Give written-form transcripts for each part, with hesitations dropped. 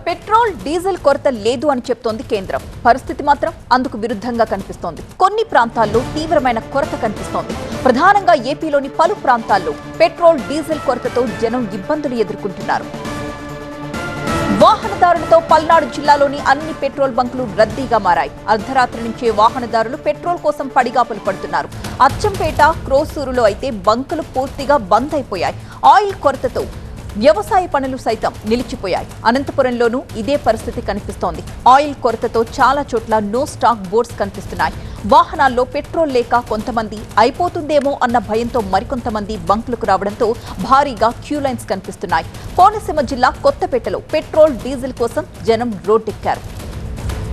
Petrol diesel కొరత లేదు అని చెప్తోంది కేంద్రం. పరిస్థితి మాత్రం అందుకు విరుద్ధంగా కనిపిస్తోంది. కొన్ని ప్రాంతాల్లో తీవ్రమైన కొరత కనిపిస్తోంది. ప్రధానంగా ఏపీలోని పలు ప్రాంతాల్లో పెట్రోల్ డీజిల్ కొరతతో జనం ఇబ్బందులు ఎదుర్కొంటున్నారు. వాహనదారులతో పల్నాడు జిల్లాలోని అన్ని పెట్రోల్ బంకులు రద్దీగా మారాయి. అర్ధరాత్రి నుంచే వాహనదారులు పెట్రోల్ కోసం పడిగాపులు పడుతున్నారు. అచ్చంపేట, క్రోసూరులో అయితే బంకులు పూర్తిగా బంద్ అయిపోయాయి. ఆయిల్ కొరతతో వ్యవసాయ పనులు సైతం నిలిచిపోయాయి. అనంతపురంలోనూ ఇదే పరిస్థితి కనిపిస్తోంది. ఆయిల్ కొరతతో చాలా చోట్ల నో స్టాక్ బోర్డ్స్ కనిపిస్తున్నాయి. వాహనాల్లో పెట్రోల్ లేక కొంతమంది అయిపోతుందేమో అన్న భయంతో మరికొంతమంది బంకులకు రావడంతో భారీగా క్యూ లైన్స్ కనిపిస్తున్నాయి. కోనసీమ జిల్లా కొత్తపేటలో పెట్రోల్ డీజిల్ కోసం జనం రోడ్డెక్కారు.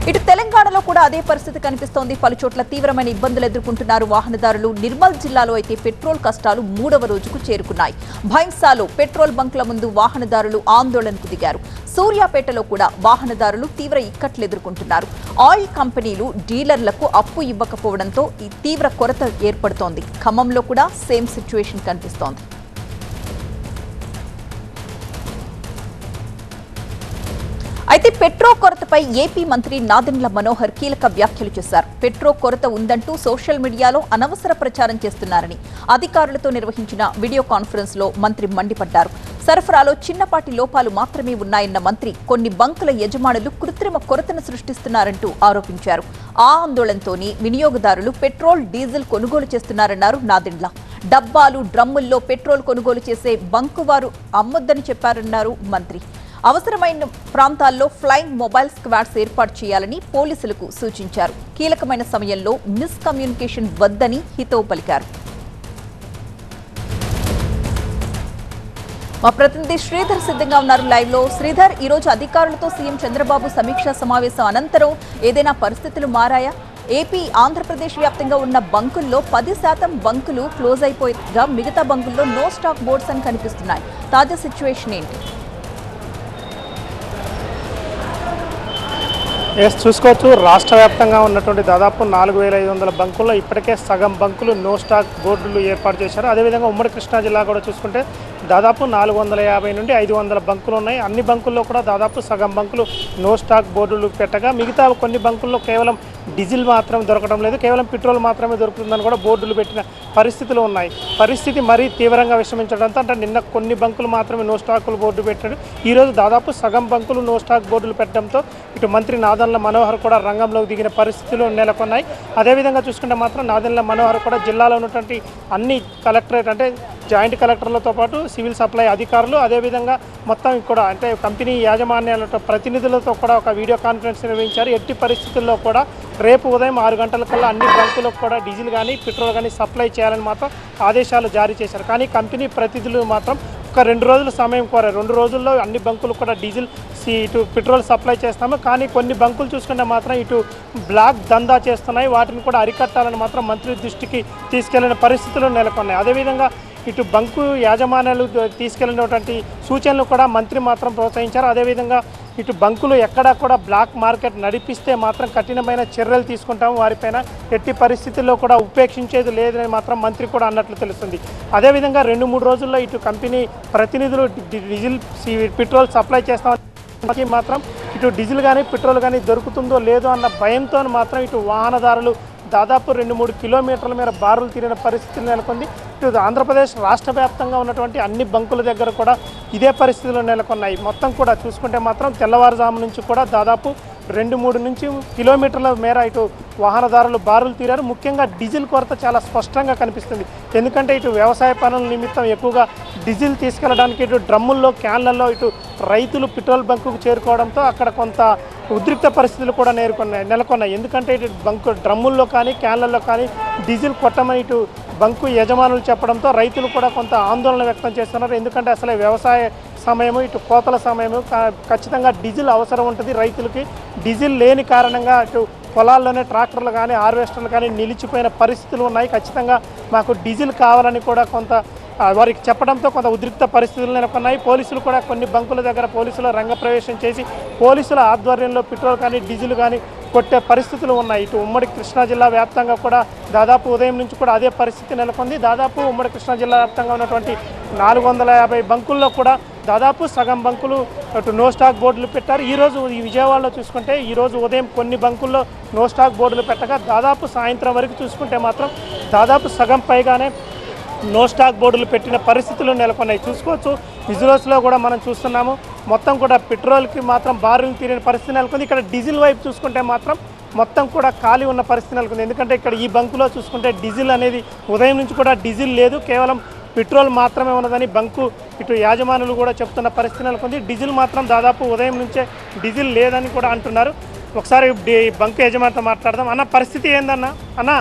ఇటు తెలంగాణలో కూడా అదే పరిస్థితి కనిపిస్తోంది. పలుచోట్ల తీవ్రమైన ఇబ్బందులు ఎదుర్కొంటున్నారు వాహనదారులు. నిర్మల్ జిల్లాలో అయితే పెట్రోల్ కష్టాలు 3వ రోజుకు చేరుకున్నాయి. భైంసాలో పెట్రోల్ బంకుల ముందు వాహనదారులు ఆందోళనకు దిగారు. సూర్యాపేటలో కూడా వాహనదారులు తీవ్ర ఇక్కట్లు ఎదుర్కొంటున్నారు. ఆయిల్ కంపెనీలు డీలర్లకు అప్పు ఇవ్వకపోవడంతో ఈ తీవ్ర కొరత ఏర్పడుతోంది. ఖమ్మంలో కూడా సేమ్ సిచ్యువేషన్ కనిపిస్తోంది. అయితే పెట్రో కొరతపై ఏపీ మంత్రి నాదెండ్ల మనోహర్ కీలక వ్యాఖ్యలు చేశారు. పెట్రో కొరత ఉందంటూ సోషల్ మీడియాలో అనవసర ప్రచారం చేస్తున్నారని అధికారులతో నిర్వహించిన వీడియో కాన్ఫరెన్స్ లో మంత్రి మండిపడ్డారు. సరఫరాలో చిన్నపాటి లోపాలు మాత్రమే ఉన్నాయన్న మంత్రి కొన్ని బంకుల యజమానులు కృత్రిమ కొరతను సృష్టిస్తున్నారంటూ ఆరోపించారు. ఆ ఆందోళనతోనే వినియోగదారులు పెట్రోల్, డీజిల్ కొనుగోలు చేస్తున్నారన్నారు నాదెండ్ల. డబ్బాలు, డ్రమ్ముల్లో పెట్రోల్ కొనుగోలు చేసే బంకు వారు అమ్మొద్దని చెప్పారన్నారు మంత్రి. అవసరమైన ప్రాంతాల్లో ఫ్లైయింగ్ మొబైల్ స్క్వాడ్స్ ఏర్పాటు చేయాలని పోలీసులకు సూచించారు. కీలకమైన సమయంలో మిస్కమ్యూనికేషన్ వద్దని హితవు పలికారు. మా ప్రతినిధి శ్రీధర్ సిద్ధంగా ఉన్నారు లైవ్ లో. శ్రీధర్, ఈ రోజు అధికారులతో సీఎం చంద్రబాబు సమీక్షా సమావేశం అనంతరం ఏదైనా పరిస్థితులు మారాయా? ఏపీ, ఆంధ్రప్రదేశ్ వ్యాప్తంగా ఉన్న బంకుల్లో 10% బంకులు క్లోజ్ అయిపోయేగా మిగతా బంకుల్లో నో స్టాక్ బోర్డ్స్ అని కనిపిస్తున్నాయి. తాజా సిచ్యువేషన్ ఏంటి? చూసుకోవచ్చు, రాష్ట్ర వ్యాప్తంగా ఉన్నటువంటి దాదాపు 4500 బంకుల్లో ఇప్పటికే సగం బంకులు నో స్టాక్ బోర్డులు ఏర్పాటు చేశారు. అదేవిధంగా ఉమ్మడి కృష్ణా జిల్లా కూడా చూసుకుంటే దాదాపు 450 నుండి 500 బంకులు ఉన్నాయి. అన్ని బంకుల్లో కూడా దాదాపు సగం బంకులు నో స్టాక్ బోర్డులు పెట్టగా మిగతా కొన్ని బంకుల్లో కేవలం డీజిల్ మాత్రం దొరకడం లేదు, కేవలం పెట్రోల్ మాత్రమే దొరుకుతుందని కూడా బోర్డులు పెట్టిన పరిస్థితులు ఉన్నాయి. పరిస్థితి మరీ తీవ్రంగా విషమించడంతో అంటే నిన్న కొన్ని బంకులు మాత్రమే నో స్టాకులు బోర్డు పెట్టాడు. ఈరోజు దాదాపు సగం బంకులు నో స్టాక్ బోర్డులు పెట్టడంతో ఇటు మంత్రి నాదెండ్ల మనోహర్ కూడా రంగంలోకి దిగిన పరిస్థితులు నెలకొన్నాయి. అదేవిధంగా చూసుకుంటే మాత్రం నాదెండ్ల మనోహర్ కూడా జిల్లాలో ఉన్నటువంటి అన్ని కలెక్టరేట్ అంటే జాయింట్ కలెక్టర్లతో పాటు సివిల్ సప్లై అధికారులు, అదేవిధంగా మొత్తం కూడా అంటే కంపెనీ యాజమాన్యాలతో ప్రతినిధులతో కూడా ఒక వీడియో కాన్ఫరెన్స్ నిర్వహించారు. ఎట్టి పరిస్థితుల్లో కూడా రేపు ఉదయం 6 గంటలకల్లా అన్ని బంకులకు కూడా డీజిల్ కానీ పెట్రోల్ కానీ సప్లై చేయాలని మాత్రం ఆదేశాలు జారీ చేశారు. కానీ కంపెనీ ప్రతినిధులు మాత్రం ఒక 2 రోజుల సమయం కోరారు. 2 రోజుల్లో అన్ని బంకులు కూడా డీజిల్ ఇటు పెట్రోల్ సప్లై చేస్తాము, కానీ కొన్ని బంకులు చూసుకుంటే మాత్రం ఇటు బ్లాక్ దందా చేస్తున్నాయి, వాటిని కూడా అరికట్టాలని మాత్రం మంత్రి దృష్టికి తీసుకెళ్లిన పరిస్థితులు నెలకొన్నాయి. అదేవిధంగా ఇటు బంకు యాజమాన్యాలు తీసుకెళ్లినటువంటి సూచనలు కూడా మంత్రి మాత్రం ప్రోత్సహించారు. అదేవిధంగా ఇటు బంకులు ఎక్కడా కూడా బ్లాక్ మార్కెట్ నడిపిస్తే మాత్రం కఠినమైన చర్యలు తీసుకుంటాము, వారిపైన ఎట్టి పరిస్థితుల్లో కూడా ఉపేక్షించేది లేదని మాత్రం మంత్రి కూడా అన్నట్లు తెలుస్తుంది. అదేవిధంగా 2-3 రోజుల్లో ఇటు కంపెనీ ప్రతినిధులు డీజిల్, పెట్రోల్ సప్లై చేస్తామని మాత్రం ఇటు డీజిల్ కానీ పెట్రోల్ కానీ దొరుకుతుందో లేదో అన్న భయంతో మాత్రం ఇటు వాహనదారులు దాదాపు 2-3 కిలోమీటర్ల మేర బారులు తీరిన పరిస్థితులు నెలకొంది. ఇటు ఆంధ్రప్రదేశ్ రాష్ట్ర వ్యాప్తంగా ఉన్నటువంటి అన్ని బంకుల దగ్గర కూడా ఇదే పరిస్థితులు నెలకొన్నాయి. మొత్తం కూడా చూసుకుంటే మాత్రం తెల్లవారుజాము నుంచి కూడా దాదాపు 2-3 నుంచి కిలోమీటర్ల మేర ఇటు వాహనదారులు బారులు తీరారు. ముఖ్యంగా డీజిల్ కొరత చాలా స్పష్టంగా కనిపిస్తుంది. ఎందుకంటే ఇటు వ్యవసాయ పనుల నిమిత్తం ఎక్కువగా డీజిల్ తీసుకెళ్లడానికి ఇటు డ్రమ్ముల్లో, క్యాన్లలో ఇటు రైతులు పెట్రోల్ బంకుకు చేరుకోవడంతో అక్కడ కొంత ఉద్రిక్త పరిస్థితులు కూడా నెలకొన్నాయి. ఎందుకంటే ఇటు బంకు డ్రమ్ముల్లో కానీ క్యాన్లలో కానీ డీజిల్ కొట్టమని ఇటు బంకు యజమానులు చెప్పడంతో రైతులు కూడా కొంత ఆందోళన వ్యక్తం చేస్తున్నారు. ఎందుకంటే అసలే వ్యవసాయ సమయము, ఇటు కోతల సమయము, ఖచ్చితంగా డీజిల్ అవసరం ఉంటుంది రైతులకి. డీజిల్ లేని కారణంగా ఇటు పొలాల్లోనే ట్రాక్టర్లు కానీ హార్వెస్టర్లు కానీ నిలిచిపోయిన పరిస్థితులు ఉన్నాయి. ఖచ్చితంగా మాకు డీజిల్ కావాలని కూడా కొంత వారికి చెప్పడంతో కొంత ఉద్రిక్త పరిస్థితులు నెలకొన్నాయి. పోలీసులు కూడా కొన్ని బంకుల దగ్గర పోలీసులు రంగప్రవేశం చేసి పోలీసుల ఆధ్వర్యంలో పెట్రోల్ కానీ డీజిల్ కానీ కొట్టే పరిస్థితులు ఉన్నాయి. ఇటు ఉమ్మడి కృష్ణా జిల్లా వ్యాప్తంగా కూడా దాదాపు ఉదయం నుంచి కూడా అదే పరిస్థితి నెలకొంది. దాదాపు ఉమ్మడి కృష్ణా జిల్లా వ్యాప్తంగా ఉన్నటువంటి 450 బంకుల్లో కూడా దాదాపు సగం బంకులు అటు నో స్టాక్ బోర్డులు పెట్టారు. ఈరోజు ఈ విజయవాడలో చూసుకుంటే ఈరోజు ఉదయం కొన్ని బంకుల్లో నో స్టాక్ బోర్డులు పెట్టగా దాదాపు సాయంత్రం వరకు చూసుకుంటే మాత్రం దాదాపు సగం పైగానే నో స్టాక్ బోర్డులు పెట్టిన పరిస్థితులు నెలకొన్నాయి. చూసుకోవచ్చు విజువల్స్లో కూడా మనం చూస్తున్నాము. మొత్తం కూడా పెట్రోల్కి మాత్రం బారులు తీరిన పరిస్థితి నెలకొంది. ఇక్కడ డీజిల్ వైపు చూసుకుంటే మాత్రం మొత్తం కూడా ఖాళీ ఉన్న పరిస్థితి నెలకొంది. ఎందుకంటే ఇక్కడ ఈ బంకులో చూసుకుంటే డీజిల్ అనేది ఉదయం నుంచి కూడా డీజిల్ లేదు, కేవలం పెట్రోల్ మాత్రమే ఉన్నదని బంకు ఇటు యాజమానులు కూడా చెప్తున్న పరిస్థితి నెలకొంది. డీజిల్ మాత్రం దాదాపు ఉదయం నుంచే డీజిల్ లేదని కూడా అంటున్నారు. ఒకసారి బంకు యజమానితో మాట్లాడదాం. అన్న పరిస్థితి ఏందన్నా? అన్న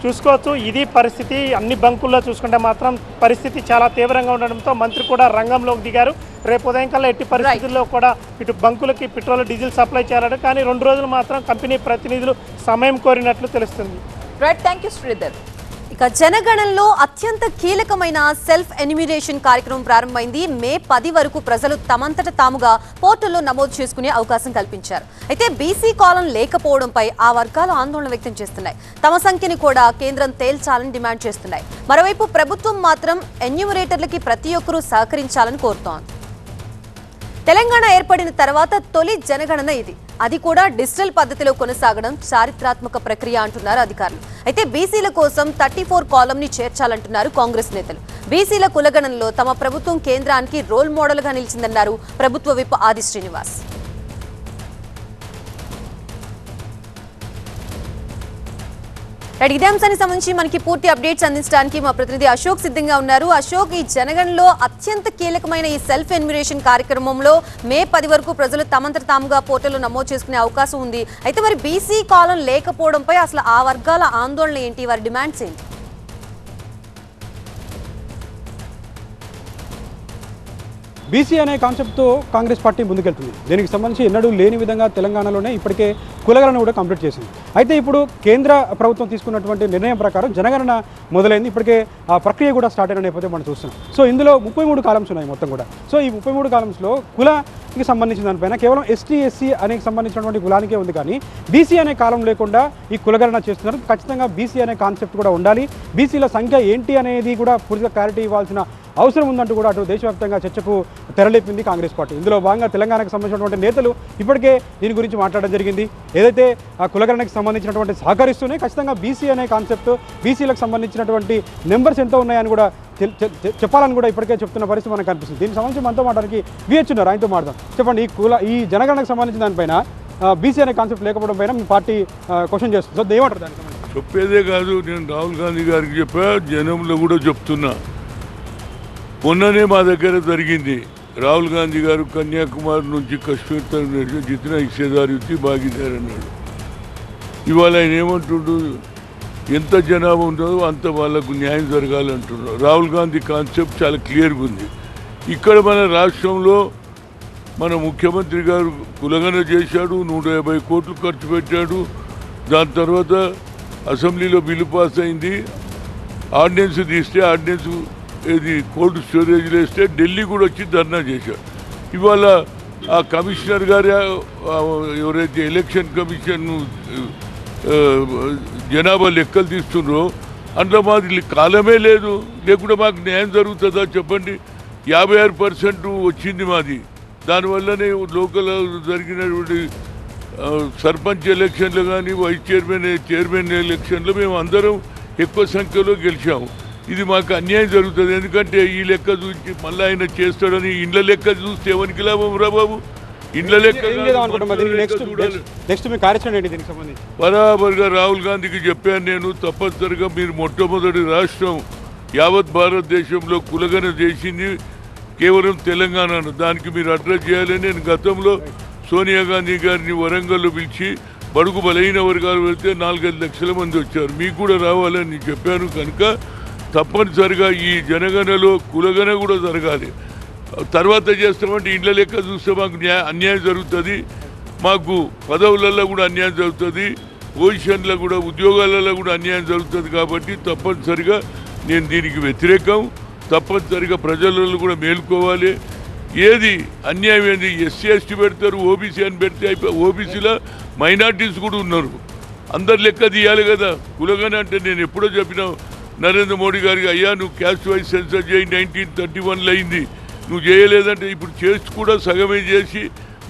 చూసుకోవచ్చు ఇది పరిస్థితి. అన్ని బంకుల్లో చూసుకుంటే మాత్రం పరిస్థితి చాలా తీవ్రంగా ఉండడంతో మంత్రి కూడా రంగంలోకి దిగారు. రేపు ఉదయం కల్లా ఎట్టి పరిస్థితుల్లో కూడా ఇటు బంకులకి పెట్రోల్ డీజిల్ సప్లై చేయాలని, కానీ 2 రోజులు మాత్రం కంపెనీ ప్రతినిధులు సమయం కోరినట్లు తెలుస్తుంది. Right, thank you Sridhar. ఇక జనగణనలో అత్యంత కీలకమైన సెల్ఫ్ ఎన్యూమిరేషన్ కార్యక్రమం ప్రారంభమైంది. మే 10 వరకు ప్రజలు తమంతట తాముగా పోర్టల్లో నమోదు చేసుకునే అవకాశం కల్పించారు. అయితే బీసీ కాలం లేకపోవడంపై ఆ వర్గాలు ఆందోళన వ్యక్తం చేస్తున్నాయి. తమ సంఖ్యని కూడా కేంద్రం తేల్చాలని డిమాండ్ చేస్తున్నాయి. మరోవైపు ప్రభుత్వం మాత్రం ఎన్యూమరేటర్లకి ప్రతి ఒక్కరూ సహకరించాలని కోరుతోంది. తెలంగాణ ఏర్పడిన తర్వాత తొలి జనగణన ఇది. అది కూడా డిజిటల్ పద్ధతిలో కొనసాగడం చారిత్రాత్మక ప్రక్రియ అంటున్నారు అధికారులు. అయితే బీసీల కోసం 34 కాలంని చేర్చాలంటున్నారు కాంగ్రెస్ నేతలు. బీసీల కులగణనలో తమ ప్రభుత్వం కేంద్రానికి రోల్ మోడల్గా నిలిచిందన్నారు ప్రభుత్వ విప్ ఆది శ్రీనివాస్. ఇదే అంశానికి సంబంధించి మనకి పూర్తి అప్డేట్స్ అందించడానికి మా ప్రతినిధి అశోక్ సిద్ధంగా ఉన్నారు. అశోక్, ఈ జనగణనలో అత్యంత కీలకమైన ఈ సెల్ఫ్ ఎన్యూమరేషన్ కార్యక్రమంలో మే 10 వరకు ప్రజలు తమంతట తాముగా పోర్టల్లో నమోదు చేసుకునే అవకాశం ఉంది. అయితే మరి బీసీ కాలం లేకపోవడంపై అసలు ఆ వర్గాల ఆందోళన ఏంటి, వారి డిమాండ్స్ ఏంటి? బీసీ అనే కాన్సెప్ట్తో కాంగ్రెస్ పార్టీ ముందుకెళ్తుంది. దీనికి సంబంధించి ఎన్నడూ లేని విధంగా తెలంగాణలోనే ఇప్పటికే కులగణన కూడా కంప్లీట్ చేసింది. అయితే ఇప్పుడు కేంద్ర ప్రభుత్వం తీసుకున్నటువంటి నిర్ణయం ప్రకారం జనగణన మొదలైంది. ఇప్పటికే ఆ ప్రక్రియ కూడా స్టార్ట్ అయిన నేపథ్యం మనం చూస్తున్నాం. సో ఇందులో 33 కాలమ్స్ ఉన్నాయి మొత్తం కూడా. సో ఈ 33 కాలమ్స్లో కులానికి సంబంధించిన దానిపైన కేవలం ఎస్టీ ఎస్సీ అనే సంబంధించినటువంటి కులానికే ఉంది, కానీ బీసీ అనే కాలం లేకుండా ఈ కులగణన చేస్తున్నారు. ఖచ్చితంగా బీసీ అనే కాన్సెప్ట్ కూడా ఉండాలి. బీసీల సంఖ్య ఏంటి అనేది కూడా పూర్తిగా క్లారిటీ ఇవ్వాల్సిన అవసరం ఉందంటూ కూడా అటు దేశవ్యాప్తంగా చర్చకు తెరలేపింది కాంగ్రెస్ పార్టీ. ఇందులో భాగంగా తెలంగాణకు సంబంధించినటువంటి నేతలు ఇప్పటికే దీని గురించి మాట్లాడడం జరిగింది. ఏదైతే ఆ కులగణనకి సంబంధించినటువంటి సహకరిస్తూనే ఖచ్చితంగా బీసీ అనే కాన్సెప్ట్, బీసీలకు సంబంధించినటువంటి నెంబర్స్ ఎంత ఉన్నాయని కూడా చెప్పాలని కూడా ఇప్పటికే చెప్తున్న పరిస్థితి మనకు కనిపిస్తుంది. దీనికి సంబంధించి మనతో మాట్లాడడానికి విహెచ్ ఉన్నారు, ఆయనతో మాట్లాడదాం. చెప్పండి, ఈ జనగణనకు సంబంధించిన దానిపైన బీసీ అనే కాన్సెప్ట్ లేకపోవడం పైన మీ పార్టీ క్వశ్చన్ చేస్తుంది. సో ఏమంటారు దానికి సంబంధించి? చెప్పేదే కాదు, నేను రాహుల్ గాంధీ గారికి చెప్పా, జనంలో కూడా చెప్తున్నా. మొన్ననే మా దగ్గర జరిగింది. రాహుల్ గాంధీ గారు కన్యాకుమారి నుంచి కశ్మీర్ తరఫు జితనా హిస్సేదారు వచ్చి భాగీదారు అన్నాడు. ఇవాళ ఆయన ఏమంటుండు, ఎంత జనాభా ఉంటుందో అంత వాళ్ళకు న్యాయం జరగాలంటున్నారు. రాహుల్ గాంధీ కాన్సెప్ట్ చాలా క్లియర్గా ఉంది. ఇక్కడ మన రాష్ట్రంలో మన ముఖ్యమంత్రి గారు కులగణన చేశాడు, 150 కోట్లు ఖర్చు పెట్టాడు. దాని తర్వాత అసెంబ్లీలో బిల్లు పాస్ అయింది. ఆర్డినెన్స్ తీస్తే ఆర్డినెన్స్ ఇది కోల్డ్ స్టోరేజ్లో వేస్తే ఢిల్లీ కూడా వచ్చి ధర్నా చేశారు. ఇవాళ ఆ కమిషనర్ గారు ఎవరైతే ఎలక్షన్ కమిషన్ జనాభా లెక్కలు తీస్తున్నారో అందులో మాది కాలమే లేదు, లేకుంటే మాకు న్యాయం జరుగుతుందా చెప్పండి. 56% వచ్చింది మాది. దానివల్లనే లోకల్ జరిగినటువంటి సర్పంచ్ ఎలక్షన్లు కానీ వైస్ చైర్మన్ ఎలక్షన్లో మేము అందరం ఎక్కువ సంఖ్యలో గెలిచాము. ఇది మాకు అన్యాయం జరుగుతుంది. ఎందుకంటే ఈ లెక్క చూసి మళ్ళీ ఆయన చేస్తాడని ఇండ్ల లెక్క చూస్తే ఎవరికి లాభం రా బాబు? ఇండ్ల లెక్క బరాబర్గా రాహుల్ గాంధీకి చెప్పాను నేను, తప్పనిసరిగా మీరు మొట్టమొదటి రాష్ట్రం యావత్ భారతదేశంలో కులగణన చేసింది కేవలం తెలంగాణను, దానికి మీరు అడ్రస్ చేయాలని నేను గతంలో సోనియా గాంధీ గారిని వరంగల్లో పిలిచి బడుగు బలహీన వర్గాలు వెళ్తే 4-5 లక్షల మంది వచ్చారు. మీకు కూడా రావాలని చెప్పాను. కనుక తప్పనిసరిగా ఈ జనగణనలో కులగణన కూడా జరగాలి. తర్వాత చేస్తామంటే ఇండ్ల లెక్క చూస్తే మాకు అన్యాయం జరుగుతుంది, మాకు పదవులలో కూడా అన్యాయం జరుగుతుంది, పొజిషన్లో కూడా ఉద్యోగాలలో కూడా అన్యాయం జరుగుతుంది. కాబట్టి తప్పనిసరిగా నేను దీనికి వ్యతిరేకం. తప్పనిసరిగా ప్రజలలో కూడా మేల్కోవాలి. ఏది అన్యాయం ఏంది, ఎస్సీ ఎస్టీ పెడతారు, ఓబీసీ అని పెడితే అయిపోయి, ఓబీసీలో మైనార్టీస్ కూడా ఉన్నారు, అందరు లెక్క తీయాలి కదా. కులగణన అంటే నేను ఎప్పుడో చెప్పినా నరేంద్ర మోడీ గారికి, అయ్యా నువ్వు క్యాస్ట్ వైజ్ సెన్సర్ చేయి, 1931లో అయింది, నువ్వు చేయలేదంటే ఇప్పుడు చేసి కూడా సగమే చేసి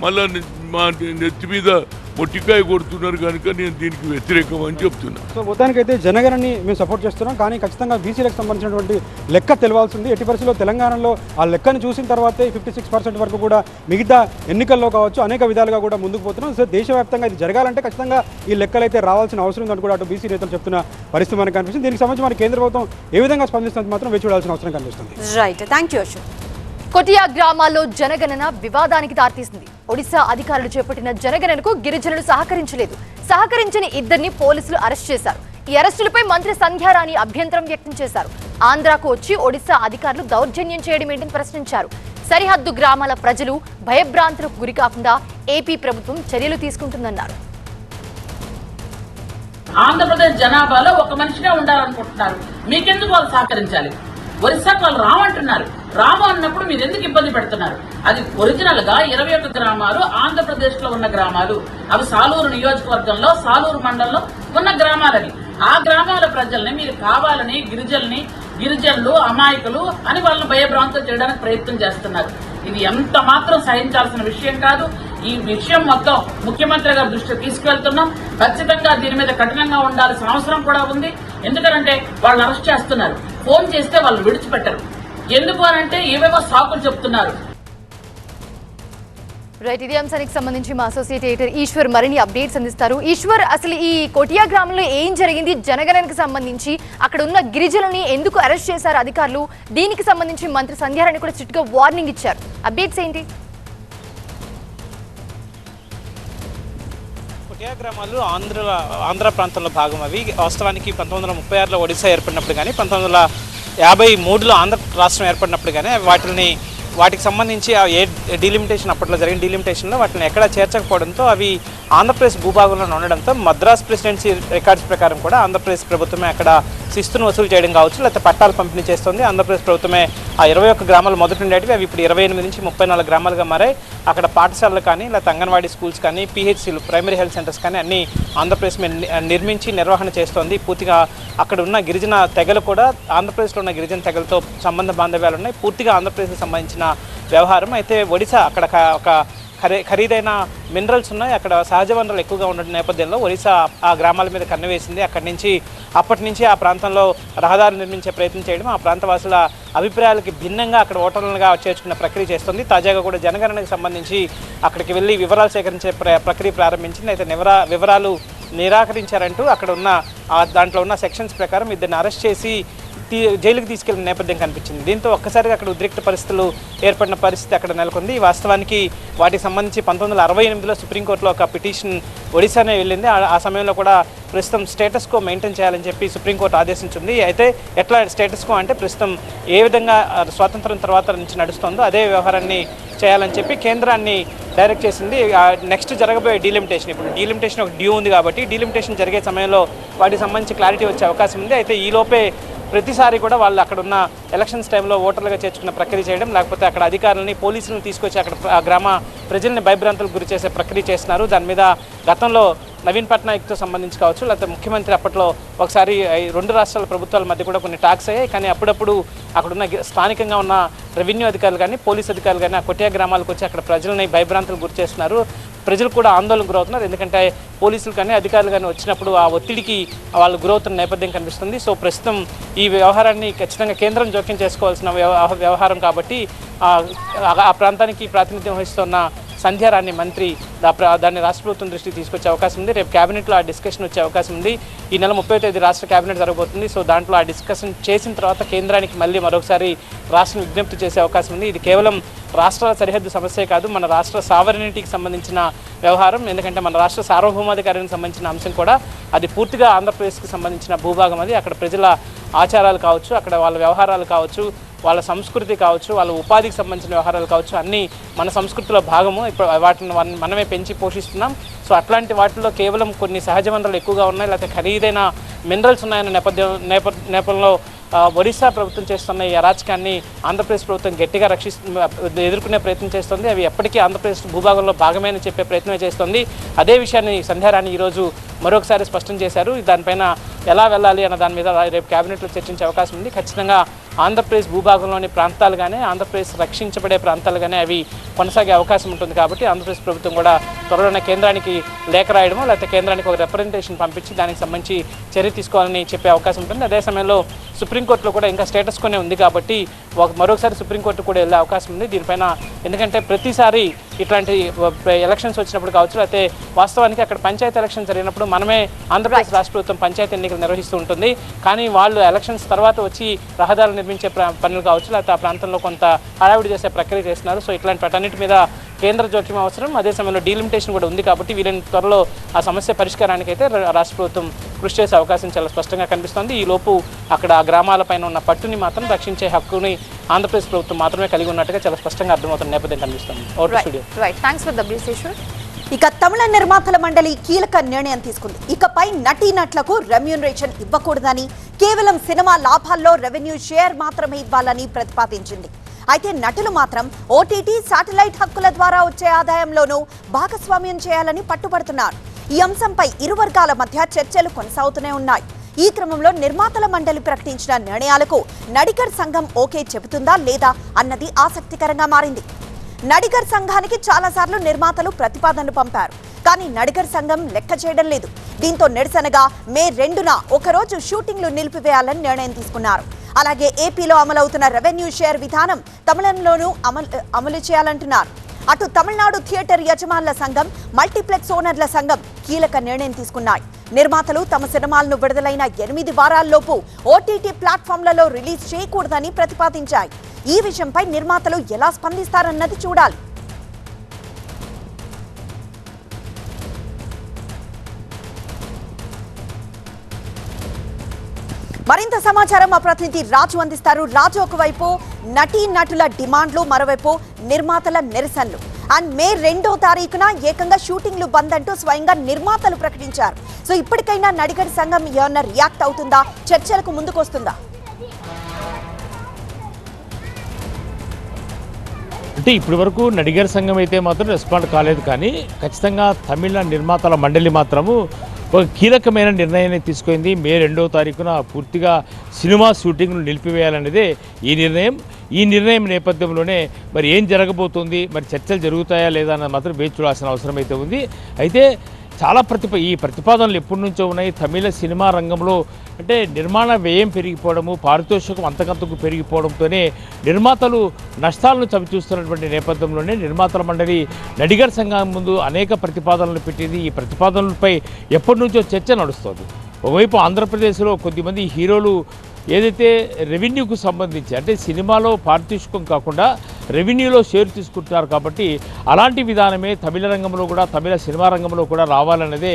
మళ్ళీ మా నెత్తి మీద మొట్టికాయ కొడుతున్నారు కనుక నేను దీనికి వ్యతిరేకం అని చెప్తున్నా. సో మొత్తానికైతే జనగణని మేము సపోర్ట్ చేస్తున్నాం, కానీ ఖచ్చితంగా బీసీలకు సంబంధించినటువంటి లెక్క తెలవాల్సింది. ఎట్టి పరిస్థితుల్లో తెలంగాణలో ఆ లెక్కను చూసిన తర్వాతే 56% వరకు కూడా మిగతా ఎన్నికల్లో కావచ్చు అనేక విధాలుగా కూడా ముందుకు పోతున్నాం. సో దేశవ్యాప్తంగా ఇది జరగాలంటే ఖచ్చితంగా ఈ లెక్కలు అయితే రావాల్సిన అవసరం ఉందని కూడా అటు బీసీ నేతలు చెప్తున్న పరిస్థితి మనకు కనిపిస్తుంది. దీనికి సంబంధించి మన కేంద్ర ప్రభుత్వం ఏ విధంగా స్పందిస్తుంది మాత్రం వేచి చూడాల్సిన అవసరం కనిపిస్తుంది. Right, thank you Ashok. Kotia గ్రామాల్లో జనగణన వివాదానికి దారితీసింది. ఒడిశా అధికారులు చేపట్టిన జనగణనకు గిరిజనులు సహకరించలేదు. సహకరించని ఇద్దరిని పోలీసులు అరెస్ట్ చేశారు. ఈ అరెస్టులపై మంత్రి సంధ్యారాణి అభ్యంతరం వ్యక్తం చేశారు. ఆంధ్రాకు వచ్చి ఒడిశా అధికారులు దౌర్జన్యం చేయడం ఏంటని ప్రశ్నించారు. సరిహద్దు గ్రామాల ప్రజలు భయభ్రాంతులకు గురి కాకుండా ఏపీ ప్రభుత్వం చర్యలు తీసుకుంటుందన్నారు. ఆంధ్రప్రదేశ్ జనాభాలో ఒక మనిషిగా ఉండాలనుకుంటున్నారు, మీకెందుకు వాళ్ళు సహకరించాలి? ఒరిస్సాకు వాళ్ళు రామంటున్నారు, రాము అన్నప్పుడు మీరు ఎందుకు ఇబ్బంది పెడుతున్నారు? అది ఒరిజినల్ గా 21 గ్రామాలు ఆంధ్రప్రదేశ్ లో ఉన్న గ్రామాలు. అవి సాలూరు నియోజకవర్గంలో సాలూరు మండలంలో ఉన్న గ్రామాలని. ఆ గ్రామాల ప్రజల్ని మీరు కావాలని గిరిజనులు అమాయకులు అని వాళ్ళని భయభ్రాంతులు చేయడానికి ప్రయత్నం చేస్తున్నారు. ఇది ఎంత మాత్రం సహించాల్సిన విషయం కాదు. ఈ విషయం మొత్తం ముఖ్యమంత్రి గారి దృష్టికి తీసుకువెళ్తున్నాం. ఖచ్చితంగా దీని మీద కఠినంగా ఉండాల్సిన అవసరం కూడా ఉంది. ఎందుకంటే వాళ్ళు అరెస్ట్ చేస్తున్నారు, ఫోన్ చేస్తే వాళ్ళు విడిచిపెట్టరు. ఎందుకు అనంటే ఏవేవో సాకులు చెప్తున్నారు. రైట్, ఇదే అంశానికి సంబంధించి మా అసోసియేట్ ఎడిటర్ ఈశ్వర్ మరిన్ని అప్డేట్స్ అందిస్తారు. ఈశ్వర్, అసలు ఈ కోటియా గ్రామంలో ఏం జరిగింది? జనగణనకు సంబంధించి అక్కడ ఉన్న గిరిజనుల్ని ఎందుకు అరెస్ట్ చేశారు అధికారులు? దీనికి సంబంధించి మంత్రి సంధ్యారాణి కూడా స్ట్రిక్ట్ గా వార్నింగ్ ఇచ్చారు. అప్డేట్స్ ఏంటి? కొటియా గ్రామాలు ఆంధ్ర ప్రాంతంలో భాగం. అవి వాస్తవానికి 1936లో ఒడిశా ఏర్పడినప్పుడు కానీ 1953లో ఆంధ్ర రాష్ట్రం ఏర్పడినప్పుడు కానీ వాటికి సంబంధించి ఏ డీలిమిటేషన్ అప్పట్లో జరిగిన డీలిమిటేషన్లో వాటిని ఎక్కడా చేర్చకపోవడంతో అవి ఆంధ్రప్రదేశ్ భూభాగంలో ఉండడంతో మద్రాస్ ప్రెసిడెన్సీ రికార్డ్స్ ప్రకారం కూడా ఆంధ్రప్రదేశ్ ప్రభుత్వమే అక్కడ శిస్తును వసూలు చేయడం కావచ్చు, లేకపోతే పట్టాలు పంపిణీ చేస్తుంది. ఆంధ్రప్రదేశ్ ప్రభుత్వమే ఆ 21 గ్రామాలు మొదటి ఉండేటివి అవి ఇప్పుడు 28 నుంచి 34 గ్రామాలుగా మారాయి. అక్కడ పాఠశాలలు కానీ లేకపోతే అంగన్వాడీ స్కూల్స్ కానీ పిహెచ్సిలు ప్రైమరీ హెల్త్ సెంటర్స్ కానీ అన్ని ఆంధ్రప్రదేశ్ నిర్మించి నిర్వహణ చేస్తోంది. పూర్తిగా అక్కడ ఉన్న గిరిజన తెగలు కూడా ఆంధ్రప్రదేశ్లో ఉన్న గిరిజన తెగలతో సంబంధ బాంధవ్యాలు ఉన్నాయి. పూర్తిగా ఆంధ్రప్రదేశ్కి సంబంధించిన వ్యవహారం. అయితే ఒడిశా అక్కడ ఒక ఖరీదైన మినరల్స్ ఉన్నాయి, అక్కడ సహజ వనరులు ఎక్కువగా ఉన్న నేపథ్యంలో ఒడిశా ఆ గ్రామాల మీద కన్నువేసింది. అప్పటి నుంచి ఆ ప్రాంతంలో రహదారులు నిర్మించే ప్రయత్నం చేయడం, ఆ ప్రాంతవాసుల అభిప్రాయాలకి భిన్నంగా అక్కడ ఓటర్లుగా చేర్చుకున్న ప్రక్రియ చేస్తుంది. తాజాగా కూడా జనగణనకు సంబంధించి అక్కడికి వెళ్ళి వివరాలు సేకరించే ప్రక్రియ ప్రారంభించింది. అయితే వివరాలు నిరాకరించారంటూ అక్కడ ఉన్న దాంట్లో ఉన్న సెక్షన్స్ ప్రకారం ఇద్దరిని అరెస్ట్ చేసి జైలుకి తీసుకెళ్లిన నేపథ్యం కనిపించింది. దీంతో ఒక్కసారిగా అక్కడ ఉద్రిక్త పరిస్థితులు ఏర్పడిన పరిస్థితి అక్కడ నెలకొంది. వాస్తవానికి వాటికి సంబంధించి 1968లో సుప్రీంకోర్టులో ఒక పిటిషన్ ఒడిశానే వెళ్ళింది. ఆ సమయంలో కూడా ప్రస్తుతం స్టేటస్ కో మెయింటైన్ చేయాలని చెప్పి సుప్రీంకోర్టు ఆదేశించింది. అయితే ఎట్లా స్టేటస్ కో అంటే ప్రస్తుతం ఏ విధంగా స్వాతంత్రం తర్వాత నుంచి నడుస్తుందో అదే వ్యవహారాన్ని చేయాలని చెప్పి కేంద్రాన్ని డైరెక్ట్ చేసింది. నెక్స్ట్ జరగబోయే డీలిమిటేషన్, ఇప్పుడు డీలిమిటేషన్ ఒక డ్యూ ఉంది కాబట్టి డీలిమిటేషన్ జరిగే సమయంలో వాటికి సంబంధించి క్లారిటీ వచ్చే అవకాశం ఉంది. అయితే ఈలోపే ప్రతిసారి కూడా వాళ్ళు అక్కడ ఉన్న ఎలక్షన్స్ టైంలో ఓటర్లుగా చేర్చుకున్న ప్రక్రియ చేయడం, లేకపోతే అక్కడ అధికారులని పోలీసులను తీసుకొచ్చి అక్కడ ఆ గ్రామ ప్రజల్ని భయభ్రాంతులకు గురి చేసే ప్రక్రియ చేస్తున్నారు. దాని మీద గతంలో నవీన్ పట్నాయక్తో సంబంధించి కావచ్చు, లేకపోతే ముఖ్యమంత్రి అప్పట్లో ఒకసారి 2 రాష్ట్రాల ప్రభుత్వాల మధ్య కూడా కొన్ని టాక్స్ అయ్యాయి. కానీ అప్పుడప్పుడు అక్కడున్న స్థానికంగా ఉన్న రెవెన్యూ అధికారులు కానీ పోలీస్ అధికారులు కానీ ఆ కొటియా గ్రామాలకు వచ్చి అక్కడ ప్రజలని భయభ్రాంతులకు గురి చేస్తున్నారు. ప్రజలు కూడా ఆందోళనకు గురవుతున్నారు. ఎందుకంటే పోలీసులు కానీ అధికారులు కానీ వచ్చినప్పుడు ఆ ఒత్తిడికి వాళ్ళు గురవుతున్న నేపథ్యం కనిపిస్తుంది. సో ప్రస్తుతం ఈ వ్యవహారాన్ని ఖచ్చితంగా కేంద్రం జోక్యం చేసుకోవాల్సిన వ్యవహారం కాబట్టి ఆ ప్రాంతానికి ప్రాతినిధ్యం వహిస్తున్న సంధ్యారాణి మంత్రి దాన్ని రాష్ట్ర ప్రభుత్వం దృష్టికి తీసుకొచ్చే అవకాశం ఉంది. రేపు క్యాబినెట్లో ఆ డిస్కషన్ వచ్చే అవకాశం ఉంది. ఈ నెల 30వ తేదీ రాష్ట్ర క్యాబినెట్ జరగబోతుంది. సో దాంట్లో ఆ డిస్కషన్ చేసిన తర్వాత కేంద్రానికి మళ్ళీ మరొకసారి రాష్ట్రం విజ్ఞప్తి చేసే అవకాశం ఉంది. ఇది కేవలం రాష్ట్రాల సరిహద్దు సమస్యే కాదు, మన రాష్ట్ర సావరినిటీకి సంబంధించిన వ్యవహారం. ఎందుకంటే మన రాష్ట్ర సార్వభౌమాధికారానికి సంబంధించిన అంశం కూడా అది పూర్తిగా ఆంధ్రప్రదేశ్కి సంబంధించిన భూభాగం. అది అక్కడ ప్రజల ఆచారాలు కావచ్చు, అక్కడ వాళ్ళ వ్యవహారాలు కావచ్చు, వాళ్ళ సంస్కృతి కావచ్చు, వాళ్ళ ఉపాధికి సంబంధించిన వ్యవహారాలు కావచ్చు, అన్నీ మన సంస్కృతిలో భాగము. ఇప్పుడు వాటిని మనమే పెంచి పోషిస్తున్నాం. సో అట్లాంటి వాటిల్లో కేవలం కొన్ని సహజ వనరులు ఎక్కువగా ఉన్నాయి, లేకపోతే ఖరీదైన మినరల్స్ ఉన్నాయన్న నేపథ్యంలో ఒడిశా ప్రభుత్వం చేస్తున్న ఈ అరాచకాన్ని ఆంధ్రప్రదేశ్ ప్రభుత్వం గట్టిగా ఎదుర్కొనే ప్రయత్నం చేస్తుంది. అవి ఎప్పటికీ ఆంధ్రప్రదేశ్ భూభాగంలో భాగమే అని చెప్పే ప్రయత్నమే చేస్తుంది. అదే విషయాన్ని సంధ్యారాణి ఈరోజు మరొకసారి స్పష్టం చేశారు. దానిపైన ఎలా వెళ్ళాలి అన్న దాని మీద రేపు క్యాబినెట్లో చర్చించే అవకాశం ఉంది. ఖచ్చితంగా ఆంధ్రప్రదేశ్ భూభాగంలోని ప్రాంతాలు కానీ ఆంధ్రప్రదేశ్ రక్షించబడే ప్రాంతాలు కానీ అవి కొనసాగే అవకాశం ఉంటుంది. కాబట్టి ఆంధ్రప్రదేశ్ ప్రభుత్వం కూడా త్వరలోనే కేంద్రానికి లేఖ రాయడమో లేకపోతే కేంద్రానికి ఒక రిప్రజెంటేషన్ పంపించి దానికి సంబంధించి చర్య తీసుకోవాలని చెప్పే అవకాశం ఉంటుంది. అదే సమయంలో సుప్రీంకోర్టులో కూడా ఇంకా స్టేటస్ కొనే ఉంది కాబట్టి మరొకసారి సుప్రీంకోర్టు కూడా వెళ్ళే అవకాశం ఉంది దీనిపైన. ఎందుకంటే ప్రతిసారి ఇట్లాంటి ఎలక్షన్స్ వచ్చినప్పుడు కావచ్చు, లేకపోతే వాస్తవానికి అక్కడ పంచాయతీ ఎలక్షన్ జరిగినప్పుడు మనమే ఆంధ్రప్రదేశ్ రాష్ట్ర ప్రభుత్వం పంచాయతీ ఎన్నికలు నిర్వహిస్తూ ఉంటుంది. కానీ వాళ్ళు ఎలక్షన్స్ తర్వాత వచ్చి రహదారులు నిర్మించే పనులు కావచ్చు, లేకపోతే ఆ ప్రాంతంలో కొంత హడావిడి చేసే ప్రక్రియ చేస్తున్నారు. సో ఇట్లాంటి వాటన్నిటి మీద కేంద్ర జోక్యం అవసరం. అదే సమయంలో డీలిమిటేషన్ కూడా ఉంది కాబట్టి వీళ్ళని త్వరలో ఆ సమస్య పరిష్కారానికి అయితే రాష్ట్ర ప్రభుత్వం కృషి చేసే అవకాశం చాలా స్పష్టంగా కనిపిస్తోంది. ఈ లోపు అక్కడ ఆ గ్రామాలపైన ఉన్న పట్టుని మాత్రం రక్షించే హక్కుని ఆంధ్రప్రదేశ్ ప్రభుత్వం మాత్రమే కలిగి ఉన్నట్టుగా చాలా స్పష్టంగా అర్థమవుతున్న నేపథ్యం కనిపిస్తుంది. ఇక తమిళ నిర్మాతల మండలి కీలక నిర్ణయం తీసుకుంది. ఇకపై నటీనటులకు రెమ్యూనరేషన్ ఇవ్వకూడదని, కేవలం సినిమా లాభాల్లో రెవెన్యూ షేర్ మాత్రమే ఇవ్వాలని ప్రతిపాదించింది. అయితే నటులు మాత్రం ఓటీటీ, శాటిలైట్ హక్కుల ద్వారా వచ్చే ఆదాయంలోనూ భాగస్వామ్యం చేయాలని పట్టుబడుతున్నారు. ఈ అంశంపై ఇరు వర్గాల మధ్య చర్చలు కొనసాగుతూనే ఉన్నాయి. ఈ క్రమంలో నిర్మాతల మండలి ప్రకటించిన నిర్ణయాలకు నడిగర్ సంఘం ఓకే చెబుతుందా లేదా అన్నది ఆసక్తికరంగా మారింది. నడిగర్ సంఘానికి చాలాసార్లు నిర్మాతలు ప్రతిపాదనలు పంపారు. కానీ నడిగర్ సంఘం లెక్క చేయడం లేదు. దీంతో నిరసనగా మే 2న ఒకరోజు షూటింగ్లు నిలిపివేయాలని నిర్ణయం తీసుకున్నారు. అలాగే ఏపీలో అమలవుతున్న రెవెన్యూ షేర్ విధానం తమిళంలోనూ అమలు చేయాలంటున్నారు. అటు తమిళనాడు థియేటర్ యజమానుల సంఘం, మల్టీప్లెక్స్ ఓనర్ల సంఘం కీలక నిర్ణయం తీసుకున్నాయి. నిర్మాతలు తమ సినిమాలను విడుదలైన 8 వారాల్లోపు ఓటీటీ ప్లాట్ఫామ్లలో రిలీజ్ చేయకూడదని ప్రతిపాదించాయి. ఈ విషయంపై నిర్మాతలు ఎలా స్పందిస్తారన్నది చూడాలి. మరింత సమాచారం మా ప్రతినిధి రాజు అందిస్తారు. రాజు, ఒకవైపు నటీనటుల డిమాండ్లు, మరోవైపు నిర్మాతల నిరసనలు. అండ్ మే 2వ తారీఖున ఏకంగా షూటింగ్లు బంద్ అంటూ స్వయంగా నిర్మాతలు ప్రకటించారు. సో ఇప్పటికైనా నడిగర్ సంఘం ఏమన్నా రియాక్ట్ అవుతుందా? చర్చలకు ముందుకొస్తుందా? అంటే ఇప్పటి వరకు నడిగర్ సంఘం అయితే మాత్రం రెస్పాండ్ కాలేదు. కానీ ఖచ్చితంగా తమిళ నిర్మాతల మండలి మాత్రము ఒక కీలకమైన నిర్ణయాన్ని తీసుకుంది. మే 2వ తారీఖున పూర్తిగా సినిమా షూటింగ్ను నిలిపివేయాలనేదే ఈ నిర్ణయం నేపథ్యంలోనే మరి ఏం జరగబోతుంది, మరి చర్చలు జరుగుతాయా లేదా అన్నది మాత్రం వేచి చూడాల్సిన అవసరం అయితే ఉంది. అయితే చాలా ఈ ప్రతిపాదనలు ఎప్పటి నుంచో ఉన్నాయి. తమిళ సినిమా రంగంలో అంటే నిర్మాణ వ్యయం పెరిగిపోవడము, పారితోషికం అంతకంతకు పెరిగిపోవడంతోనే నిర్మాతలు నష్టాలను చవిచూస్తున్నటువంటి నేపథ్యంలోనే నిర్మాతల మండలి నడిగర్ సంఘం ముందు అనేక ప్రతిపాదనలు పెట్టింది. ఈ ప్రతిపాదనలపై ఎప్పటి నుంచో చర్చ నడుస్తుంది. ఒకవైపు ఆంధ్రప్రదేశ్లో కొద్దిమంది హీరోలు ఏదైతే రెవెన్యూకు సంబంధించి అంటే సినిమాలో పారితోషికం కాకుండా రెవెన్యూలో షేర్ తీసుకుంటున్నారు కాబట్టి అలాంటి విధానమే తమిళ రంగంలో కూడా, తమిళ సినిమా రంగంలో కూడా రావాలన్నదే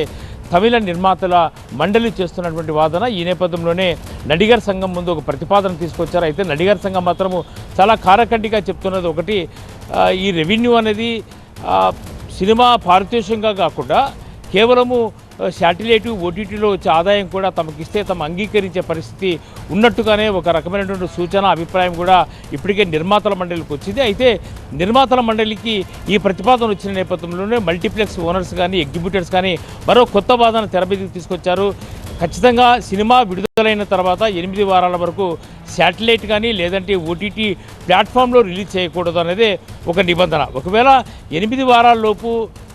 తమిళ నిర్మాతల మండలి చేస్తున్నటువంటి వాదన. ఈ నేపథ్యంలోనే నడిగర్ సంఘం ముందు ఒక ప్రతిపాదన తీసుకొచ్చారు. అయితే నడిగర్ సంఘం మాత్రము చాలా కారకంటిగా చెప్తున్నది ఒకటి, ఈ రెవెన్యూ అనేది సినిమా పారితోషికంగా కాకుండా కేవలము శాటిలైట్, ఓటీటీలో వచ్చే ఆదాయం కూడా తమకిస్తే తమ అంగీకరించే పరిస్థితి ఉన్నట్టుగానే ఒక రకమైనటువంటి సూచన, అభిప్రాయం కూడా ఇప్పటికే నిర్మాతల మండలికి వచ్చింది. అయితే నిర్మాతల మండలికి ఈ ప్రతిపాదన వచ్చిన నేపథ్యంలోనే మల్టీప్లెక్స్ ఓనర్స్ కానీ, ఎగ్జిబ్యూటర్స్ కానీ మరో కొత్త వాదన తెర మీదకి తీసుకొచ్చారు. ఖచ్చితంగా సినిమా విడుదలైన తర్వాత 8 వారాల వరకు శాటిలైట్ కానీ లేదంటే ఓటీటీ ప్లాట్ఫామ్లో రిలీజ్ చేయకూడదు అనేదే ఒక నిబంధన. ఒకవేళ 8 వారాల్లోపు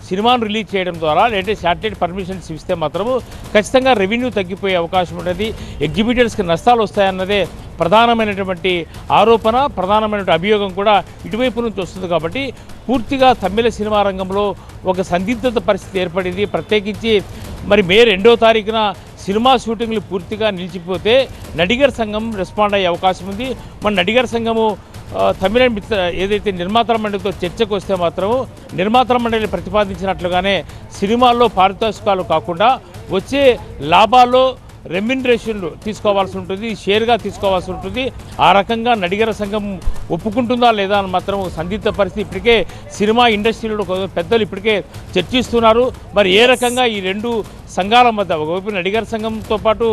సినిమాను రిలీజ్ చేయడం ద్వారా లేదంటే శాటిలైట్ పర్మిషన్స్ ఇస్తే మాత్రము ఖచ్చితంగా రెవెన్యూ తగ్గిపోయే అవకాశం ఉంటుంది, ఎగ్జిబిటర్స్కి నష్టాలు వస్తాయన్నదే ప్రధానమైనటువంటి ఆరోపణ, ప్రధానమైనటువంటి అభియోగం కూడా ఇటువైపు నుంచి వస్తుంది. కాబట్టి పూర్తిగా తమిళ సినిమా రంగంలో ఒక సందిగ్ధత పరిస్థితి ఏర్పడింది. ప్రత్యేకించి మరి మే 2వ తారీఖున సినిమా షూటింగ్లు పూర్తిగా నిలిచిపోతే నడిగర్ సంఘం రెస్పాండ్ అయ్యే అవకాశం ఉంది. మన నడిగర్ సంఘము తమిళ ఏదైతే నిర్మాతల మండలితో చర్చకు వస్తే మాత్రము నిర్మాతల మండలి ప్రతిపాదించినట్లుగానే సినిమాల్లో పారితోషికాలు కాకుండా వచ్చే లాభాల్లో రెమ్యునరేషన్లు తీసుకోవాల్సి ఉంటుంది, షేర్గా తీసుకోవాల్సి ఉంటుంది. ఆ రకంగా నడిగర్ సంఘం ఒప్పుకుంటుందా లేదా అని మాత్రం సందిగ్ధ పరిస్థితి ఇప్పటికే సినిమా ఇండస్ట్రీలో పెద్దలు ఇప్పటికే చర్చిస్తున్నారు. మరి ఏ రకంగా ఈ రెండు సంఘాల మధ్య ఒకవైపు నడిగర్ సంఘంతో పాటు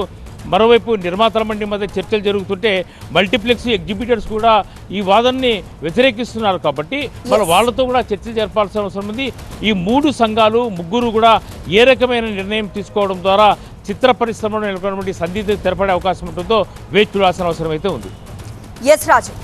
మరోవైపు నిర్మాతల మండలి మధ్య చర్చలు జరుగుతుంటే మల్టీప్లెక్స్ ఎగ్జిబిటర్స్ కూడా ఈ వాదనని వ్యతిరేకిస్తున్నారు. కాబట్టి మరి వాళ్ళతో కూడా చర్చలు జరపాల్సిన అవసరం ఉంది. ఈ 3 సంఘాలు ముగ్గురు కూడా ఏ రకమైన నిర్ణయం తీసుకోవడం ద్వారా చిత్ర పరిశ్రమలో నెలకొన్నటువంటి సందిగ్ధత తెరపడే అవకాశం ఉంటుందో వేచి చూడాల్సిన అవసరం అయితే ఉంది. ఎస్ రాజు.